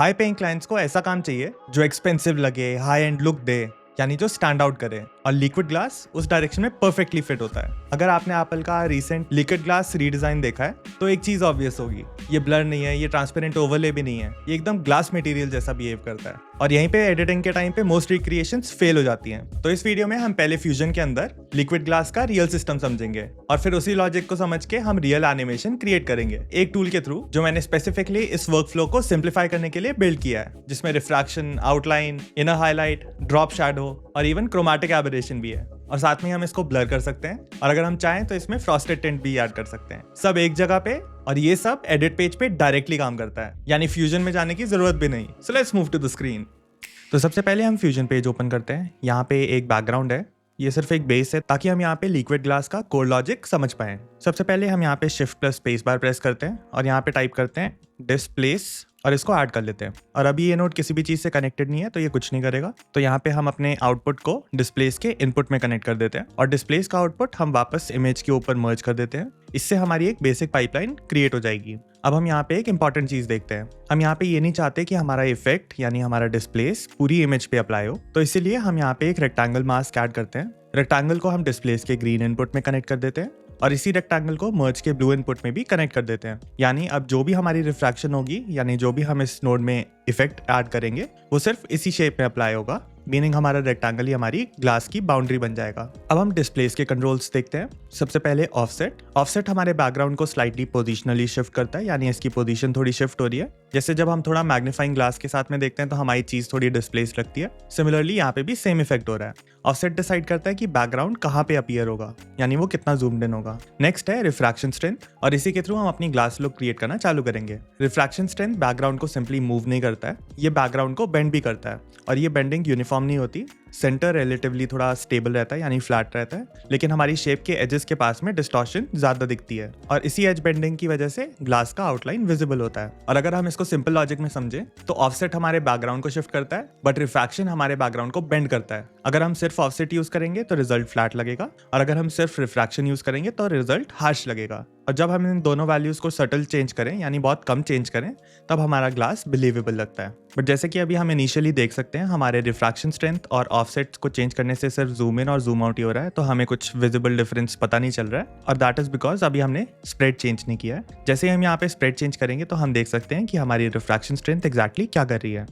High paying clients को ऐसा काम चाहिए जो एक्सपेंसिव लगे, हाई एंड लुक दे, यानी जो स्टैंड आउट करे, और लिक्विड ग्लास उस डायरेक्शन में परफेक्टली फिट होता है। अगर आपने एप्पल का रिसेंट लिक्विड ग्लास रीडिजाइन देखा है तो एक चीज ऑब्वियस होगी, ये ब्लर नहीं है, ये ट्रांसपेरेंट ओवरले भी नहीं है, ये एकदम ग्लास मटेरियल जैसा बिहेव करता है। और यहीं पे एडिटिंग के टाइम पे मोस्ट रिक्रिएशंस फेल हो जाती हैं। तो इस वीडियो में हम पहले फ्यूजन के अंदर लिक्विड ग्लास का रियल सिस्टम समझेंगे और फिर उसी लॉजिक को समझ के हम रियल एनिमेशन क्रिएट करेंगे एक टूल के थ्रू जो मैंने स्पेसिफिकली इस वर्कफ्लो को सिंप्लीफाई करने के लिए बिल्ड किया है, जिसमें refraction, outline, inner highlight, drop shadow और इवन क्रोमैटिक एबरेशन भी है। और साथ में हम इसको ब्लर कर सकते हैं और अगर हम चाहें तो इसमें फ्रॉस्टेड टिंट भी ऐड कर सकते हैं, सब एक जगह पे। और ये सब एडिट पेज पे डायरेक्टली काम करता है, यानी फ्यूजन में जाने की जरूरत भी नहीं। So let's move to the screen. तो सबसे पहले हम फ्यूजन पेज ओपन करते हैं। यहाँ पे एक बैकग्राउंड है, ये सिर्फ एक बेस है ताकि हम यहाँ पे लिक्विड ग्लास का कोड लॉजिक समझ पाएं। सबसे पहले हम यहाँ पे shift plus space bar press करते हैं और यहाँ पे टाइप करते हैं डिस्प्लेस और इसको ऐड कर लेते हैं। और अभी ये नोड किसी भी चीज से कनेक्टेड नहीं है तो ये कुछ नहीं करेगा। तो यहाँ पे हम अपने आउटपुट को डिस्प्लेस के इनपुट में कनेक्ट कर देते हैं और डिस्प्लेस का आउटपुट हम वापस इमेज के ऊपर मर्ज कर देते हैं। इससे हमारी एक बेसिक पाइपलाइन क्रिएट हो जाएगी। अब हम यहाँ पे एक इंपॉर्टेंट चीज देखते हैं। हम यहाँ पे ये नहीं चाहते कि हमारा इफेक्ट यानी हमारा डिस्प्लेस पूरी इमेज पे अप्लाई हो, तो इसीलिए हम यहाँ पे एक रेक्टेंगल मास्क ऐड करते हैं। रेक्टेंगल को हम डिस्प्लेस के ग्रीन इनपुट में कनेक्ट कर देते हैं और इसी रेक्टेंगल को मर्ज के ब्लू इनपुट में भी कनेक्ट कर देते हैं। यानी अब जो भी हमारी रिफ्रैक्शन होगी, यानी जो भी हम इस नोड में इफेक्ट ऐड करेंगे, वो सिर्फ इसी शेप में अप्लाई होगा, मीनिंग हमारा रेक्टेंगल ही हमारी ग्लास की बाउंड्री बन जाएगा। अब हम डिस्प्लेस के कंट्रोल्स देखते हैं। सबसे पहले ऑफसेट। ऑफसेट हमारे बैकग्राउंड को स्लाइटली पोजिशनली शिफ्ट करता है, यानी इसकी पोजीशन थोड़ी शिफ्ट हो रही है। जैसे जब हम थोड़ा मैग्नीफाइंग ग्लास के साथ में देखते हैं तो हमारी चीज थोड़ी डिस्प्लेस लगती है। सिमिलरली यहाँ पे भी सेम इफेक्ट हो रहा है। ऑफसेट डिसाइड करता है कि बैकग्राउंड कहाँ पे अपीयर होगा, यानी वो कितना जूम्ड इन होगा। नेक्स्ट है रिफ्रैक्शन स्ट्रेंथ, और इसी के थ्रू हम अपनी ग्लास लुक क्रिएट करना चालू करेंगे। रिफ्रैक्शन स्ट्रेंथ बैकग्राउंड को सिंपली मूव नहीं करता है, ये बैकग्राउंड को बेंड भी करता है और ये बेंडिंग यूनिफॉर्म नहीं होती। सेंटर रिलेटिवली थोड़ा स्टेबल रहता है, यानी फ्लैट रहता है, लेकिन हमारी शेप के एजेस के पास में डिस्टॉर्शन ज्यादा दिखती है और इसी एज बेंडिंग की वजह से ग्लास का आउटलाइन विजिबल होता है। और अगर हम इसको सिंपल लॉजिक में समझें तो ऑफसेट हमारे बैकग्राउंड को शिफ्ट करता है, बट रिफ्रैक्शन हमारे बैकग्राउंड को बेंड करता है। अगर हम सिर्फ ऑफसेट यूज करेंगे तो रिजल्ट फ्लैट लगेगा और अगर हम सिर्फ रिफ्रैक्शन यूज करेंगे तो रिजल्ट हार्श लगेगा। और जब हम इन दोनों वैल्यूज को सटल चेंज करें, यानी बहुत कम चेंज करें, तब हमारा ग्लास बिलीवेबल लगता है। बट जैसे कि अभी हम इनिशियली देख सकते हैं, हमारे रिफ्रैक्शन स्ट्रेंथ और ऑफसेट को चेंज करने से सिर्फ जूम इन और जूम आउट ही हो रहा है, तो हमें कुछ विजिबल डिफरेंस पता नहीं चल रहा है। और दैट इज बिकॉज अभी हमने स्प्रेड चेंज नहीं किया है। जैसे ही हम यहाँ पे स्प्रेड चेंज करेंगे तो हम देख सकते हैं कि हमारी रिफ्रैक्शन स्ट्रेंथ एग्जैक्टली क्या कर रही है।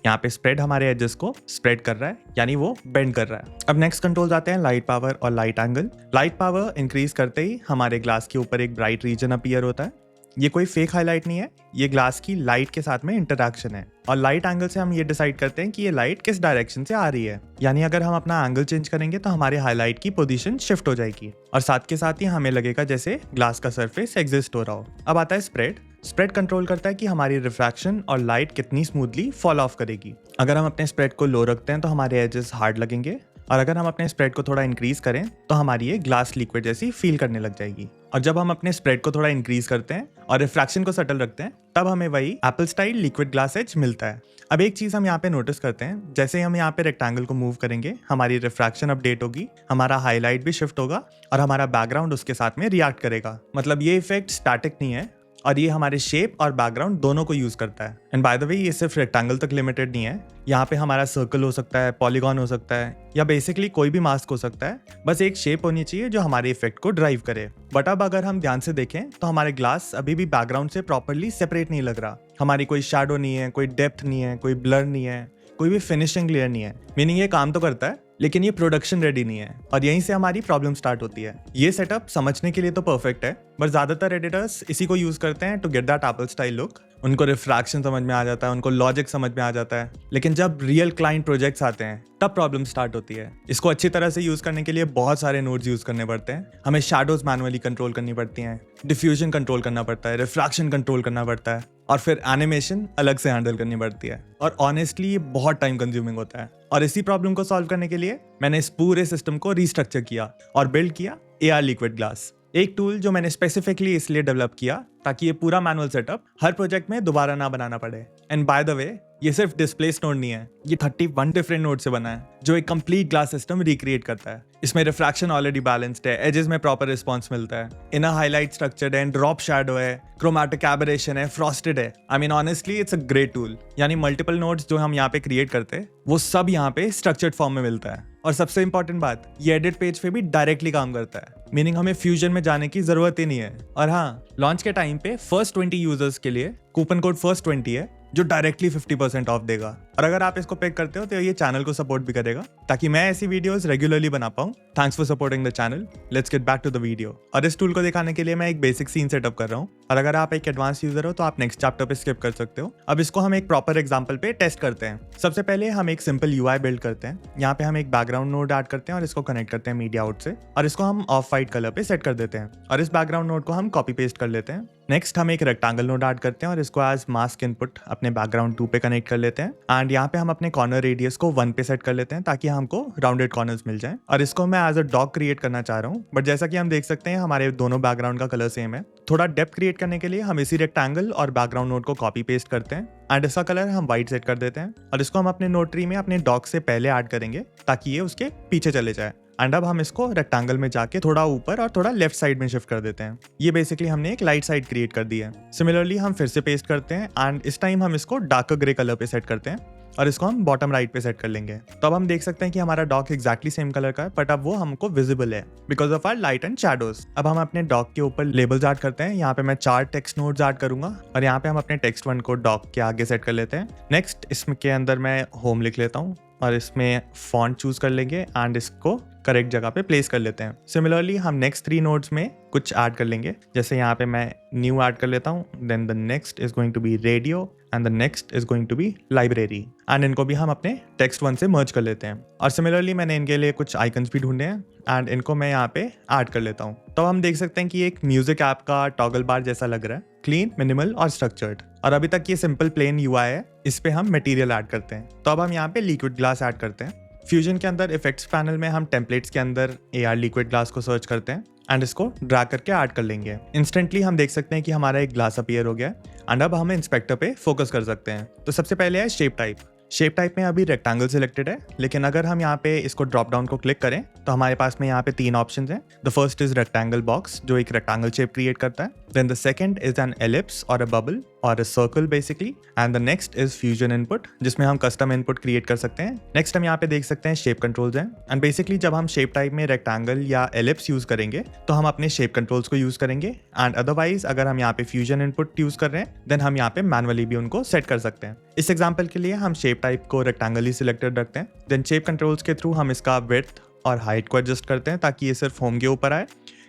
यहाँ पे स्प्रेड हमारे एजेस को स्प्रेड कर रहा है, यानी वो बेंड कर रहा है। अब नेक्स्ट कंट्रोल्स आते हैं लाइट पावर और light angle. Light power increase करते ही हमारे ग्लास के ऊपर एक ब्राइट रीजन अपीयर होता है। ये कोई फेक हाईलाइट नहीं है, ये ग्लास की लाइट के साथ में इंटरैक्शन है। और लाइट एंगल से हम ये डिसाइड करते हैं कि ये लाइट किस डायरेक्शन से आ रही है, यानी अगर हम अपना एंगल चेंज करेंगे तो हमारे हाईलाइट की पोजीशन शिफ्ट हो जाएगी और साथ के साथ ही हमें लगेगा जैसे ग्लास का सरफेस एग्जिस्ट हो रहा हो। अब आता है स्प्रेड। स्प्रेड कंट्रोल करता है कि हमारी रिफ्रैक्शन और लाइट कितनी स्मूथली फॉल ऑफ करेगी। अगर हम अपने स्प्रेड को लो रखते हैं तो हमारे एजेस हार्ड लगेंगे और अगर हम अपने स्प्रेड को थोड़ा इंक्रीज करें तो हमारी ये ग्लास लिक्विड जैसी फील करने लग जाएगी। और जब हम अपने स्प्रेड को थोड़ा इंक्रीज करते हैं और रिफ्रैक्शन को सटल रखते हैं तब हमें वही Apple style liquid glass edge मिलता है। अब एक चीज हम यहाँ पे नोटिस करते हैं, जैसे ही हम यहाँ पे रेक्टेंगल को मूव करेंगे हमारी रिफ्रैक्शन अपडेट होगी, हमारा हाईलाइट भी शिफ्ट होगा और हमारा बैकग्राउंड उसके साथ में रिएक्ट करेगा। मतलब ये इफेक्ट स्टैटिक नहीं है और ये हमारे शेप और बैकग्राउंड दोनों को यूज करता है। एंड बाय द वे ये सिर्फ रेक्टेंगल तक लिमिटेड नहीं है, यहाँ पे हमारा सर्कल हो सकता है, पॉलीगॉन हो सकता है या बेसिकली कोई भी मास्क हो सकता है। बस एक शेप होनी चाहिए जो हमारे इफेक्ट को ड्राइव करे। बट अब अगर हम ध्यान से देखें तो हमारे ग्लास अभी भी बैकग्राउंड से प्रॉपरली सेपरेट नहीं लग रहा। हमारी कोई शैडो नहीं है, कोई डेप्थ नहीं है, कोई ब्लर नहीं है, कोई भी फिनिशिंग लेयर नहीं है। मीनिंग ये काम तो करता है लेकिन ये प्रोडक्शन रेडी नहीं है और यहीं से हमारी प्रॉब्लम स्टार्ट होती है। ये सेटअप समझने के लिए तो परफेक्ट है, बट ज्यादातर एडिटर्स इसी को यूज करते हैं to get that Apple style look. उनको रिफ्रैक्शन समझ में आ जाता है, उनको लॉजिक समझ में आ जाता है, लेकिन जब रियल क्लाइंट प्रोजेक्ट्स आते हैं तब प्रॉब्लम स्टार्ट होती है। इसको अच्छी तरह से यूज करने के लिए बहुत सारे नोड्स यूज करने पड़ते हैं। हमें शैडोज मैनुअली कंट्रोल करनी पड़ती हैं, डिफ्यूजन कंट्रोल करना पड़ता है, रिफ्रैक्शन कंट्रोल करना पड़ता है और फिर एनिमेशन अलग से हैंडल करनी पड़ती है। और ऑनेस्टली ये बहुत टाइम कंज्यूमिंग होता है। और इसी प्रॉब्लम को सॉल्व करने के लिए मैंने इस पूरे सिस्टम को रीस्ट्रक्चर किया और बिल्ड किया AR लिक्विड ग्लास। एक टूल जो मैंने स्पेसिफिकली इसलिए डेवलप किया ताकि ये पूरा मैनुअल सेटअप हर प्रोजेक्ट में दोबारा ना बनाना पड़े। एंड बाय द वे, ये सिर्फ डिस्प्लेस नोड नहीं है, ये 31 डिफरेंट नोड से बना है जो एक कंप्लीट ग्लास सिस्टम रिक्रिएट करता है। इसमें रिफ्रैक्शन ऑलरेडी बैलेंस्ड है, एजेस में प्रॉपर रिस्पॉन्स मिलता है, इनर हाईलाइट स्ट्रक्चर्ड है, ड्रॉप शैडो है, क्रोमैटिक एबरेशन है, फ्रॉस्टेड है। I mean honestly it's a great tool. यानी मल्टीपल नोड्स जो हम यहाँ पे क्रिएट करते हैं वो सब यहाँ पे स्ट्रक्चर्ड फॉर्म में मिलता है। और सबसे इंपॉर्टेंट बात, ये एडिट पेज पे भी डायरेक्टली काम करता है, मीनिंग हमें फ्यूजन में जाने की जरूरत ही नहीं है। और हाँ, लॉन्च के टाइम पे फर्स्ट 20 यूजर्स के लिए कूपन कोड first20 है जो डायरेक्टली 50% ऑफ देगा। और अगर आप इसको पिक करते हो तो ये चैनल को सपोर्ट भी करेगा ताकि मैं ऐसी वीडियोस रेगुलरली बना पाऊँ। Thanks for supporting the channel. Let's get back to the video. और इस टूल को दिखाने के लिए मैं एक बेसिक सीन सेटअप कर रहा हूँ, और अगर आप एक एडवांस यूजर हो तो आप नेक्स्ट चैप्टर पे स्किप कर सकते हो। अब इसको हम एक प्रॉपर एग्जांपल पे टेस्ट करते हैं। सबसे पहले हम एक सिंपल यूआई बिल्ड करते हैं। यहाँ पे हम एक बैकग्राउंड नोड ऐड करते हैं और इसको कनेक्ट करते हैं मीडिया आउट से, और इसको हम ऑफ वाइट कलर पे सेट कर देते हैं। और इस बैकग्राउंड नोड को हम कॉपी पेस्ट कर लेते हैं। नेक्स्ट हम एक रेक्टेंगल नोड ऐड करते हैं और इसको एज मास्क इनपुट अपने बैकग्राउंड 2 पे कनेक्ट कर लेते हैं। एंड यहाँ पे हम अपने कॉर्नर रेडियस को 1 पे सेट कर लेते हैं ताकि हमको राउंडेड कॉर्नर्स मिल जाए। और इसको मैं एज अ डॉग क्रिएट करना चाह रहा हूँ, बट जैसा कि हम देख सकते हैं हमारे दोनों बैकग्राउंड का कलर सेम है। थोड़ा डेप्थ क्रिएट करने के लिए हम इसी रेक्टेंगल और बैकग्राउंड नोड को कॉपी पेस्ट करते हैं एंड इसका कलर हम व्हाइट सेट कर देते हैं। और इसको हम अपने नोड ट्री में अपने डॉग से पहले ऐड करेंगे ताकि ये उसके पीछे चले जाए। एंड अब हम इसको रेक्टेंगल में जाके थोड़ा ऊपर और थोड़ा लेफ्ट साइड में शिफ्ट कर देते हैं। ये बेसिकली हमने एक लाइट साइड क्रिएट कर दी है। सिमिलरली हम फिर से पेस्ट करते हैं एंड इस टाइम हम इसको डार्क ग्रे कलर पे सेट करते हैं और इसको हम बॉटम राइट पे सेट कर लेंगे। तो अब हम देख सकते हैं कि हमारा डॉग एक्जैक्टली सेम कलर का है, बट अब वो हमको विजिबल है because of our light and shadows. अब हम अपने डॉग के ऊपर लेबल्स ऐड करते हैं। यहाँ पे मैं 4 टेक्स्ट नोड्स ऐड करूंगा और यहाँ पे हम अपने टेक्स्ट 1 को डॉग के आगे सेट कर लेते हैं। नेक्स्ट इसमें के अंदर मैं होम लिख लेता हूँ और इसमें फॉन्ट चूज कर लेंगे एंड इसको करेक्ट जगह पे प्लेस कर लेते हैं। सिमिलरली हम नेक्स्ट 3 नोड्स में कुछ ऐड कर लेंगे, जैसे यहाँ पे मैं न्यू ऐड कर लेता हूँ, then the next is going to be radio and the next is going to be library. And इनको भी हम अपने टेक्स्ट 1 से मर्ज कर लेते हैं। और सिमिलरली मैंने इनके लिए कुछ आइकन्स भी ढूंढे हैं एंड इनको मैं यहाँ पे ऐड कर लेता हूँ। तो हम देख सकते हैं कि एक म्यूजिक ऐप का टॉगल बार जैसा लग रहा है, क्लीन, मिनिमल और स्ट्रक्चर्ड। और अभी तक ये सिंपल प्लेन यूआई है, इस पे हम मटेरियल ऐड करते हैं। तो अब हम यहाँ पे लिक्विड ग्लास ऐड करते हैं। फ्यूजन के अंदर इफेक्ट्स पैनल में हम टेम्पलेट्स के अंदर AR लिक्विड ग्लास को सर्च करते हैं एंड इसको ड्रैग करके ऐड कर लेंगे। इंस्टेंटली हम देख सकते हैं कि हमारा एक ग्लास अपीयर हो गया एंड अब हम इंस्पेक्टर पे फोकस कर सकते हैं। तो सबसे पहले है शेप टाइप। शेप टाइप में अभी रेक्टेंगल सिलेक्टेड है, लेकिन अगर हम यहाँ पे इसको ड्रॉप डाउन को क्लिक करें तो हमारे पास में यहाँ पे 3 ऑप्शंस हैं। The first is rectangle box जो एक रेक्टेंगल शेप क्रिएट करता है, then the second is an ellipse और अ बबल और a circle basically, and the next is fusion input जिसमें हम कस्टम इनपुट क्रिएट कर सकते हैं। नेक्स्ट हम यहाँ पे देख सकते हैं शेप कंट्रोल्स हैं एंड बेसिकली जब हम शेप टाइप में रेक्टेंगल या एलिप्स यूज करेंगे तो हम अपने शेप कंट्रोल्स को यूज करेंगे एंड अदरवाइज अगर हम यहाँ पे फ्यूजन इनपुट यूज कर रहे हैं देन हम यहाँ पे मैनुअली भी उनको सेट कर सकते हैं। इस एग्जाम्पल के लिए हम शेप टाइप को रेक्टेंगल ही सिलेक्टेड रखते हैं, देन शेप कंट्रोल्स के थ्रू हम इसका विड्थ और हाइट को एडजस्ट करते हैं ताकि ये सिर्फ होम के ऊपर आए।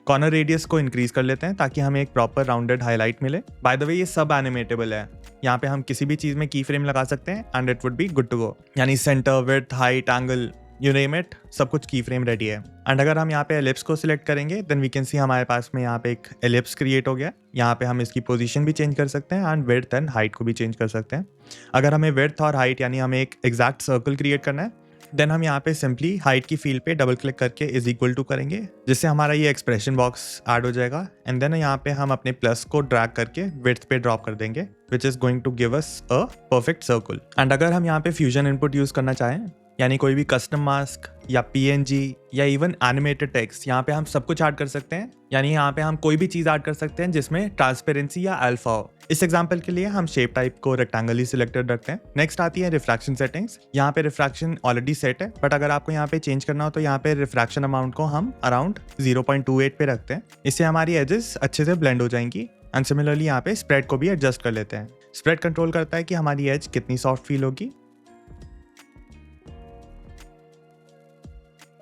कॉर्नर रेडियस को इंक्रीज कर लेते हैं ताकि हमें एक प्रॉपर राउंडेड हाईलाइट मिले। बाय द वे ये सब एनिमेटेबल है, यहाँ पे हम किसी भी चीज में की फ्रेम लगा सकते हैं and it would be good to go. यानी center, width, height, angle, you name it, सब कुछ की फ्रेम रेडी है। एंड अगर हम यहाँ पे एलिप्स को सिलेक्ट करेंगे देन वी कैन सी हमारे पास में यहाँ पे एक एलिप्स क्रिएट हो गया। यहाँ पे हम इसकी पोजीशन भी चेंज कर सकते हैं एंड विड्थ एंड हाइट को भी चेंज कर सकते हैं। अगर हमें विड्थ और हाइट यानी हमें एक एग्जैक्ट सर्कल क्रिएट करना है देन हम यहाँ पे सिंपली हाइट की फील्ड पे डबल क्लिक करके इज इक्वल टू करेंगे, जिससे हमारा ये एक्सप्रेशन बॉक्स ऐड हो जाएगा। एंड देन यहाँ पे हम अपने प्लस को ड्रैग करके विड्थ पे ड्रॉप कर देंगे which is going to give us a perfect circle. And अगर हम यहाँ पे फ्यूजन इनपुट यूज करना चाहें यानी कोई भी कस्टम मास्क या PNG या इवन एनिमेटेड टेक्स्ट, यहाँ पे हम सब कुछ ऐड कर सकते हैं। यानी यहाँ पे हम कोई भी चीज ऐड कर सकते हैं जिसमें ट्रांसपेरेंसी या अल्फा हो। इस एग्जांपल के लिए हम शेप टाइप को रेक्टेंगल ही सिलेक्टेड रखते हैं। नेक्स्ट आती है रिफ्रैक्शन सेटिंग्स। यहाँ पे रिफ्रैक्शन ऑलरेडी सेट है, बट अगर आपको यहाँ पे चेंज करना हो तो यहाँ पे रिफ्रैक्शन अमाउंट को हम अराउंड 0.28 पे रखते हैं। इससे हमारी एजेस अच्छे से ब्लेंड हो जाएंगी। एंड सिमिलरली यहाँ पे स्प्रेड को भी एडजस्ट कर लेते हैं। स्प्रेड कंट्रोल करता है कि हमारी एज कितनी सॉफ्ट फील होगी।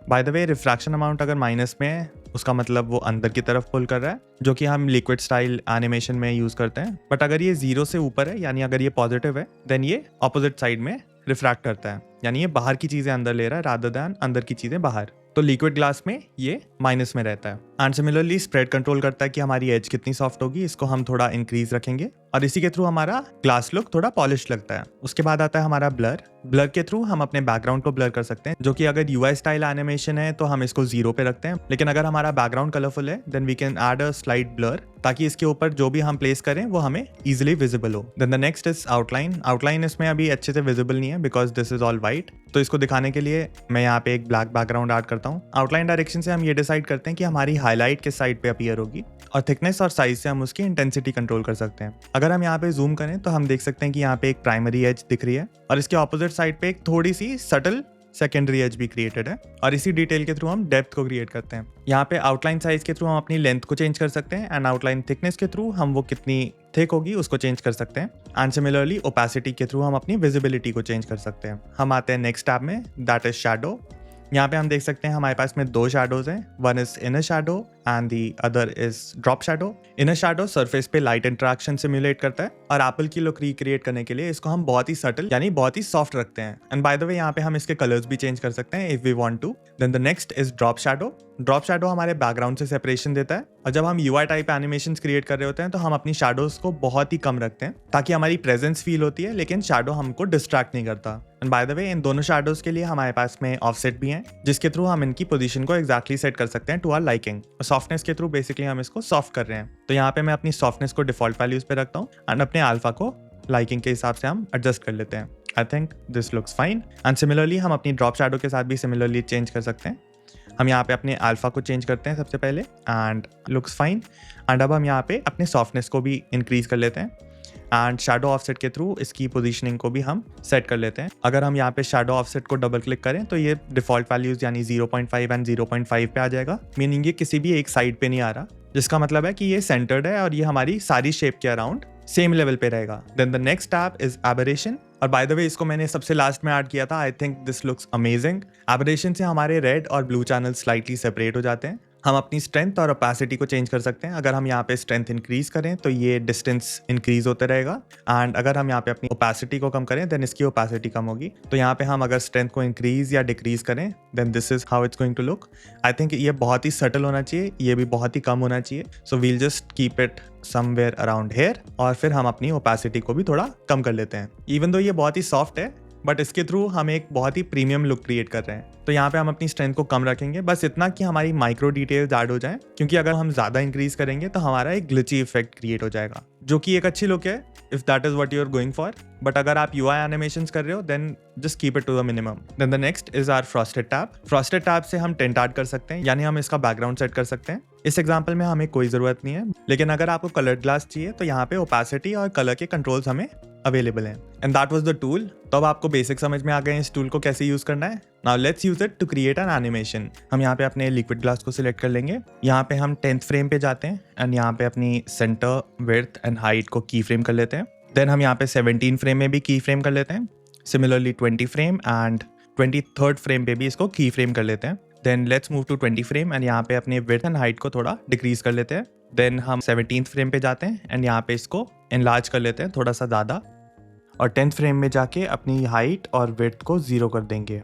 Bye the way refraction amount अगर माइनस में है उसका मतलब वो अंदर की तरफ पुल कर रहा है, जो कि हम लिक्विड स्टाइल एनिमेशन में यूज करते हैं। बट अगर ये 0 से ऊपर है यानी अगर ये पॉजिटिव है देन ये ऑपोजिट साइड में रिफ्रैक्ट करता है, यानी ये बाहर की चीजें अंदर ले रहा है रादर दैन अंदर की चीजें बाहर। तो लिक्विड ग्लास में ये माइनस में रहता है। एंड सिमिलरली स्प्रेड कंट्रोल करता है कि हमारी एज कितनी सॉफ्ट होगी, इसको हम थोड़ा इंक्रीज रखेंगे और इसी के थ्रू हमारा ग्लास लुक थोड़ा पॉलिश लगता है। उसके बाद आता है हमारा ब्लर। ब्लर के थ्रू हम अपने बैकग्राउंड को ब्लर कर सकते हैं, जो कि अगर यूआई स्टाइल एनिमेशन है तो हम इसको 0 पे रखते हैं, लेकिन अगर हमारा बैकग्राउंड कलरफुल है then we can add a slight blur, ताकि इसके ऊपर जो भी हम प्लेस करें वो हमें इजिली विजिबल हो। Then the next is outline. Outline इसमें अभी अच्छे से विजिबल नहीं है because this is all white, तो इसको दिखाने के लिए मैं यहाँ पे एक ब्लैक बैकग्राउंड ऐड करता हूँ। आउटलाइन डायरेक्शन से हम ये डिसाइड करते हैं कि हमारी हाईलाइट किस साइड पे अपीयर होगी, और थिकनेस और साइज से हम उसकी इंटेंसिटी कंट्रोल कर सकते हैं। अगर हम यहाँ पे जूम करें तो हम देख सकते हैं कि यहाँ पे एक प्राइमरी एज दिख रही है और इसके ऑपोजिट साइड पे एक थोड़ी सी सटल सेकेंडरी एज भी क्रिएटेड है, और इसी डिटेल के थ्रू हम डेप्थ को क्रिएट करते हैं। यहाँ पे आउटलाइन साइज के थ्रू हम अपनी लेंथ को चेंज कर सकते हैं एंड आउटलाइन थिकनेस के थ्रू हम वो कितनी थिक होगी उसको चेंज कर सकते हैं, एंड सिमिलरली ओपेसिटी के थ्रू हम अपनी विजिबिलिटी को चेंज कर सकते हैं। हम आते हैं नेक्स्ट टैब में, दैट इज शैडो। यहाँ पे हम देख सकते हैं हमारे पास में 2 शैडोज हैं, one is inner shadow and the other is drop shadow. Inner shadow surface पे लाइट इंटरेक्शन सिमुलेट करता है, और एप्पल की लुक रिक्रिएट करने के लिए इसको हम बहुत ही सटल यानी बहुत ही सॉफ्ट रखते हैं। एंड बाय द वे यहाँ पे हम इसके कलर्स भी चेंज कर सकते हैं if we want to. Then the next is drop shadow. Drop shadow हमारे बैकग्राउंड से सेपरेशन देता है, और जब हम यूआई टाइप एनिमेशंस क्रिएट कर रहे होते हैं तो हम अपनी शैडोज को बहुत ही कम रखते हैं ताकि हमारी प्रेजेंस फील होती है, लेकिन शैडो हमको डिस्ट्रैक्ट नहीं करता। एंड बाय द वे इन दोनों शैडोज के लिए हमारे पास में ऑफसेट भी हैं, जिसके थ्रू हम इनकी पोजीशन को एग्जैक्टली सेट कर सकते हैं टू आवर लाइकिंग। सॉफ्टनेस के थ्रू बेसिकली हम इसको सॉफ्ट कर रहे हैं, तो यहाँ पे मैं अपनी सॉफ्टनेस को डिफॉल्ट वैल्यूज पे रखता हूँ एंड अपने अल्फा को लाइकिंग के हिसाब से हम एडजस्ट कर लेते हैं। आई think this looks fine. And similarly हम अपनी ड्रॉप शैडो के साथ भी सिमिलरली चेंज कर सकते हैं। हम यहाँ पे अपने अल्फा को चेंज करते हैं सबसे पहले एंड लुक्स फाइन। एंड अब हम यहाँ पे अपने सॉफ्टनेस को भी इंक्रीज कर लेते हैं एंड शैडो ऑफसेट के थ्रू इसकी पोजीशनिंग को भी हम सेट कर लेते हैं। अगर हम यहाँ पे शैडो ऑफसेट को डबल क्लिक करें तो ये डिफॉल्ट वैल्यूज यानी 0.5 एंड 0.5 पे आ जाएगा, मीनिंग ये किसी भी एक साइड पे नहीं आ रहा, जिसका मतलब है कि ये सेंटर्ड है और ये हमारी सारी शेप के अराउंड सेम लेवल पे रहेगा। Then the next tab is aberration, और बाय द वे इसको मैंने सबसे लास्ट में ऐड किया था। I think this looks amazing. Aberration से हमारे रेड और ब्लू चैनल स्लाइटली सेपरेट हो जाते हैं। हम अपनी स्ट्रेंथ और ओपेसिटी को चेंज कर सकते हैं। अगर हम यहाँ पे स्ट्रेंथ इंक्रीज करें तो ये डिस्टेंस इंक्रीज होते रहेगा, एंड अगर हम यहाँ पे अपनी ओपेसिटी को कम करें देन इसकी ओपेसिटी कम होगी। तो यहाँ पे हम अगर स्ट्रेंथ को इंक्रीज या डिक्रीज करें then this is how it's going to look. I think ये बहुत ही सटल होना चाहिए, ये भी बहुत ही कम होना चाहिए। So we'll just keep it somewhere around here, और फिर हम अपनी ओपेसिटी को भी थोड़ा कम कर लेते हैं। इवन दो ये बहुत ही सॉफ्ट है बट इसके थ्रू हम एक बहुत ही प्रीमियम लुक क्रिएट कर रहे हैं। तो यहाँ पे हम अपनी स्ट्रेंथ को कम रखेंगे, बस इतना कि हमारी माइक्रो डिटेल्स ऐड हो जाएं, क्योंकि अगर हम ज़्यादा इंक्रीज करेंगे तो हमारा एक ग्लिची इफेक्ट क्रिएट हो जाएगा, जो कि एक अच्छी लुक है if that is what you are going for. But अगर आप यूआई एनिमेशंस कर रहे हो then just keep it to the minimum. Then the next is our frosted tab. Frosted tab से हम टेंट ऐड कर सकते हैं, यानी हम इसका बैकग्राउंड सेट कर सकते हैं। इस एग्जाम्पल में हमें कोई ज़रूरत नहीं है, लेकिन अगर आपको कलर्ड ग्लास चाहिए तो यहाँ पे ओपेसिटी और कलर के कंट्रोल्स हमें अवेलेबल हैं। And that was the tool. तो अब आपको बेसिक समझ में आ गए इस टूल को कैसे यूज करना है। Now let's use it to create an animation. हम यहाँ पे अपने लिक्विड ग्लास को सिलेक्ट कर लेंगे, यहाँ पे हम 10th फ्रेम पे जाते हैं एंड यहाँ पे अपनी सेंटर, विड्थ एंड हाइट को की फ्रेम कर लेते हैं। देन हम यहाँ पे 17 फ्रेम में भी की फ्रेम कर लेते हैं। Similarly 20 frame and 23rd frame पे भी इसको की फ्रेम कर लेते हैं। Then let's move to 20 frame and यहाँ पे अपने विड्थ एंड हाइट को थोड़ा डिक्रीज कर लेते हैं। देन हम 17th फ्रेम पे जाते हैं एंड यहाँ पे इसको एनलार्ज कर लेते हैं थोड़ा सा ज़्यादा, और 10th फ्रेम में जाके अपनी हाइट और विड्थ को 0 कर देंगे।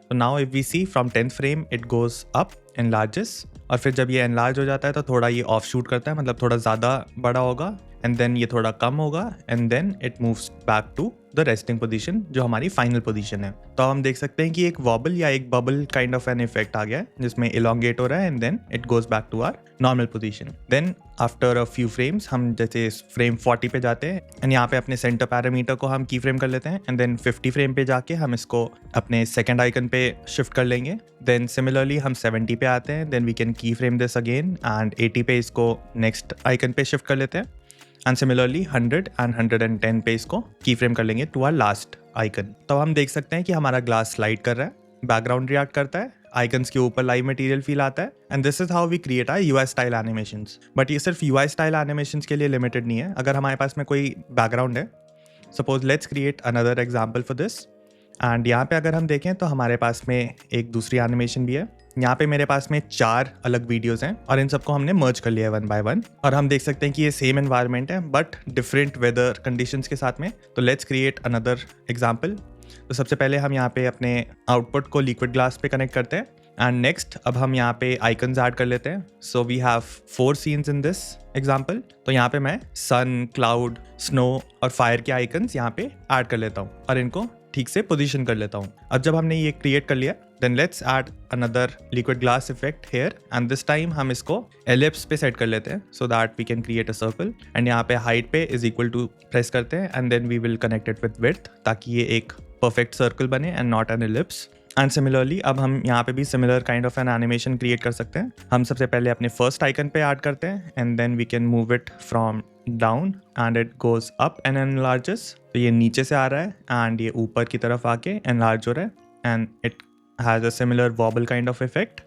तो now if we see from 10th frame it goes up enlarges, और फिर जब ये एनलार्ज हो जाता है तो थोड़ा ये ऑफ शूट करता है, मतलब थोड़ा ज़्यादा बड़ा होगा, एंड देन ये थोड़ा कम होगा, and then it moves back to the resting position जो हमारी फाइनल पोजीशन है। तो हम देख सकते हैं कि एक वॉबल या एक bubble kind of an effect आ गया है जिसमें इलोंगेट हो रहा है and then it goes back to our normal position. Then after a few frames हम जैसे फ्रेम 40 पे जाते हैं एंड यहाँ पे अपने सेंटर पैरामीटर को हम की फ्रेम कर लेते हैं, एंड देन 50 फ्रेम पे जाके हम इसको अपने सेकंड आइकन पे शिफ्ट कर लेंगे। देन सिमिलरली हम 70 पे आते हैं, देन वी कैन की फ्रेम दिस अगेन एंड 80 पे इसको नेक्स्ट आइकन पे शिफ्ट कर लेते हैं, एंड सिमिलरली 100 एंड 110 पे इसको की फ्रेम कर लेंगे टू आवर लास्ट आइकन। तो हम देख सकते हैं कि हमारा ग्लास स्लाइड कर रहा है, बैकग्राउंड रिएक्ट करता है, आइकन्स के ऊपर लाइव मटेरियल फील आता है, and this is how we create our UI style animations. But ये सिर्फ यूआई स्टाइल एनिमेशंस के लिए लिमिटेड नहीं है। अगर हमारे पास में कोई बैकग्राउंड है, suppose let's create another example for this, and यहाँ पे अगर हम देखें तो हमारे पास में एक दूसरी एनिमेशन भी है। यहाँ पे मेरे पास में 4 अलग वीडियोस हैं और इन सबको हमने मर्ज कर लिया है 1 बाय 1, और हम देख सकते हैं कि ये सेम एनवायरनमेंट है बट डिफरेंट वेदर कंडीशंस के साथ में। तो लेट्स क्रिएट अनदर एग्जाम्पल। तो सबसे पहले हम यहाँ पे अपने आउटपुट को लिक्विड ग्लास पे कनेक्ट करते हैं एंड नेक्स्ट अब हम यहाँ पे आइकन्स ऐड कर लेते हैं. So we have 4 scenes in this example. तो यहाँ पे मैं सन, क्लाउड, स्नो और फायर के आइकन्स यहाँ पे ऐड कर लेता हूँ और इनको ठीक से पोजीशन कर लेता हूँ. अब जब हमने ये क्रिएट कर लिया, then let's add another liquid glass effect here and this time हम इसको एलिप्स पे सेट कर लेते हैं so that we can create a circle. And यहाँ पे हाइट पे इज इक्वल टू प्रेस करते हैं and then we will connect it with width ताकि ये एक परफेक्ट सर्कल बने and not an ellipse. And similarly अब हम यहाँ पे भी similar kind of an animation create कर सकते हैं. हम सबसे पहले अपने फर्स्ट आइकन पे ऐड करते हैं and then we can move it from down and it goes up and enlarges. तो ये नीचे से आ रहा है एंड ये ऊपर की तरफ आके एनलार्ज हो रहा है and it has a similar wobble kind of effect.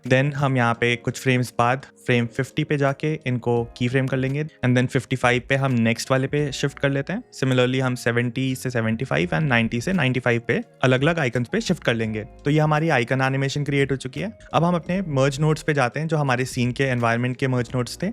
Then हम यहाँ पे कुछ फ्रेम्स बाद फ्रेम 50 पे जाके इनको की फ्रेम कर लेंगे एंड देन 55 पे हम नेक्स्ट वाले पे शिफ्ट कर लेते हैं. सिमिलरली हम 70 से 75 एंड 90 से 95 पे अलग अलग आइकन्स पे शिफ्ट कर लेंगे. तो ये हमारी आइकन एनिमेशन क्रिएट हो चुकी है. अब हम अपने मर्ज नोड्स पे जाते हैं जो हमारे सीन के एनवायरनमेंट के मर्ज नोड्स थे.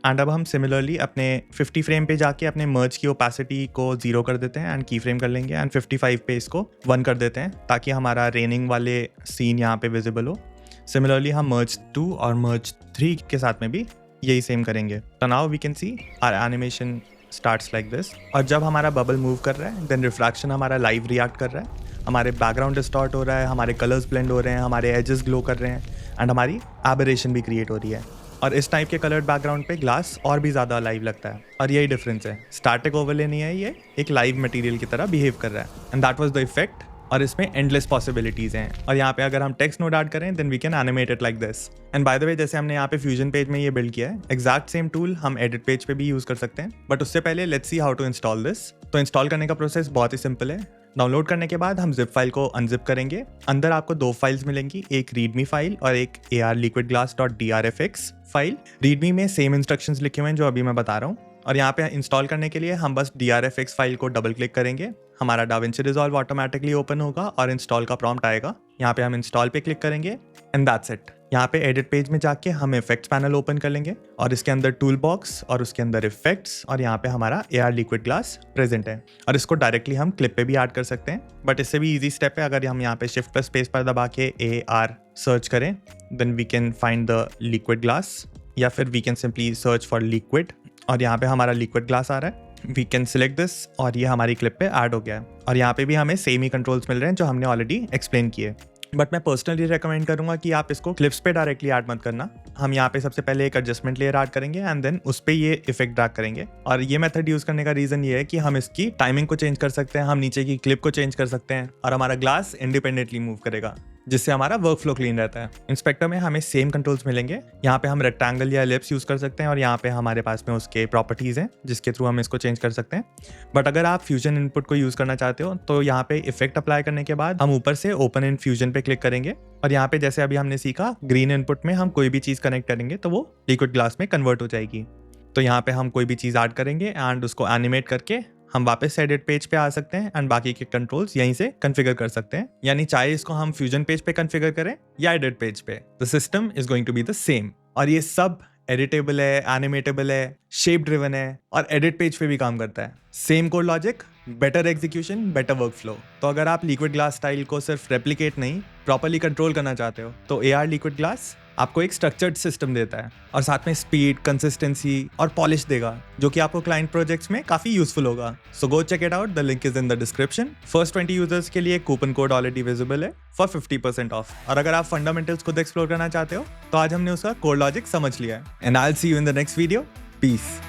एंड अब हम सिमिलरली अपने 50 फ्रेम पे जाके अपने मर्ज की ओपेसिटी को 0 कर देते हैं एंड की फ्रेम कर लेंगे एंड 55 पे इसको 1 कर देते हैं ताकि हमारा रेनिंग वाले सीन यहाँ पे विजिबल हो. सिमिलरली हम मर्ज 2 और मर्ज 3 के साथ में भी यही सेम करेंगे. तो now we can see our animation starts like this. और जब हमारा बबल मूव कर रहा है देन रिफ्रैक्शन हमारा लाइव रिएक्ट कर रहा है, हमारे बैकग्राउंड डिस्टॉर्ट हो रहा है, हमारे कलर्स ब्लेंड हो रहे हैं, हमारे एजेस ग्लो कर रहे हैं एंड हमारी एबरेशन भी क्रिएट हो रही है. और इस टाइप के कलर्ड बैकग्राउंड पे ग्लास और भी ज़्यादा लाइव लगता है. और यही डिफरेंस है, स्टैटिक ओवरले नहीं है, ये एक लाइव मटेरियल की तरह बिहेव कर रहा है and that was the effect. और इसमें एंडलेस पॉसिबिलिटीज़ हैं. और यहाँ पे अगर हम टेक्स्ट नोड ऐड करें then we can animate it like this. And by the way जैसे हमने यहाँ पे फ्यूजन पेज में ये बिल्ड किया है, एग्जैक्ट सेम टूल हम एडिट पेज पे भी यूज़ कर सकते हैं. बट उससे पहले let's see how to install this. तो इंस्टॉल करने का प्रोसेस बहुत ही सिंपल है. डाउनलोड करने के बाद हम जिप फाइल को अनजिप करेंगे. अंदर आपको 2 फाइल्स मिलेंगी, एक रीडमी फाइल और एक arliquidglass.drfx फाइल. रीडमी में सेम इंस्ट्रक्शंस लिखे हुए हैं जो अभी मैं बता रहा हूँ. और यहाँ पे इंस्टॉल करने के लिए हम बस drfx फाइल को डबल क्लिक करेंगे, हमारा DaVinci Resolve ऑटोमेटिकली ओपन होगा और इंस्टॉल का प्रॉम्प्ट आएगा. यहाँ पे हम इंस्टॉल पे क्लिक करेंगे एंड दैट्स इट. यहाँ पे एडिट पेज में जाके हम इफेक्ट्स पैनल ओपन कर लेंगे और इसके अंदर टूल बॉक्स और उसके अंदर इफेक्ट्स और यहाँ पे हमारा AR लिक्विड ग्लास प्रेजेंट है. और इसको डायरेक्टली हम क्लिप पे भी ऐड कर सकते हैं. बट इससे भी ईजी स्टेप है, अगर हम यहाँ पे शिफ्ट प्लस स्पेस पर दबा के AR सर्च करें then we can find the liquid glass या फिर we can simply search for liquid और यहाँ पे हमारा लिक्विड ग्लास आ रहा है. वी कैन सिलेक्ट दिस और ये हमारी क्लिप पे ऐड हो गया है. और यहाँ पे भी हमें सेम ही कंट्रोल्स मिल रहे हैं जो हमने ऑलरेडी एक्सप्लेन किए. बट मैं पर्सनली रेकमेंड करूंगा कि आप इसको क्लिप्स पे डायरेक्टली ऐड मत करना. हम यहाँ पे सबसे पहले एक एडजस्टमेंट लेयर ऐड करेंगे एंड देन उस पे ये इफेक्ट ड्रैग करेंगे. और ये मेथड यूज करने का रीजन ये है कि हम इसकी टाइमिंग को चेंज कर सकते हैं, हम नीचे की क्लिप को चेंज कर सकते हैं और हमारा ग्लास इंडिपेंडेंटली मूव करेगा जिससे हमारा वर्क फ्लो क्लीन रहता है. इंस्पेक्टर में हमें सेम कंट्रोल्स मिलेंगे. यहाँ पे हम रेक्टेंगल या एलिप्स यूज कर सकते हैं और यहाँ पे हमारे पास में उसके प्रॉपर्टीज हैं जिसके थ्रू हम इसको चेंज कर सकते हैं. बट अगर आप फ्यूजन इनपुट को यूज करना चाहते हो तो यहाँ पे इफेक्ट अप्लाई करने के बाद हम ऊपर से ओपन इन फ्यूजन पे क्लिक करेंगे और यहाँ पे जैसे अभी हमने सीखा ग्रीन इनपुट में हम कोई भी चीज कनेक्ट करेंगे तो वो लिक्विड ग्लास में कन्वर्ट हो जाएगी. तो यहाँ पे हम कोई भी चीज ऐड करेंगे एंड उसको एनिमेट करके हम वापस एडिट पेज पे आ सकते हैं एंड बाकी के कंट्रोल्स यहीं से कॉन्फ़िगर कर सकते हैं. यानी चाहे इसको हम फ्यूजन पेज पे कॉन्फ़िगर करें या एडिट पेज पे, the system is going to be the same. और ये सब एडिटेबल है, एनिमेटेबल है, शेप ड्रिवन है और एडिट पेज पे भी काम करता है. Same code logic, better execution, better work flow. तो अगर आप लिक्विड ग्लास स्टाइल को सिर्फ रेप्लिकेट नहीं प्रॉपरली कंट्रोल करना चाहते हो तो AR लिक्विड ग्लास आपको एक स्ट्रक्चर्ड सिस्टम देता है और साथ में स्पीड, कंसिस्टेंसी और पॉलिश देगा जो कि आपको क्लाइंट प्रोजेक्ट्स में काफी यूजफुल होगा. So go check it out, the link is in the description. First 20 users के लिए कूपन कोड ऑलरेडी विजिबल है फॉर 50% ऑफ. और अगर आप फंडामेंटल्स खुद एक्सप्लोर करना चाहते हो तो आज हमने उसका कोड लॉजिक समझ लिया है. And I will see you in the next video. Piece.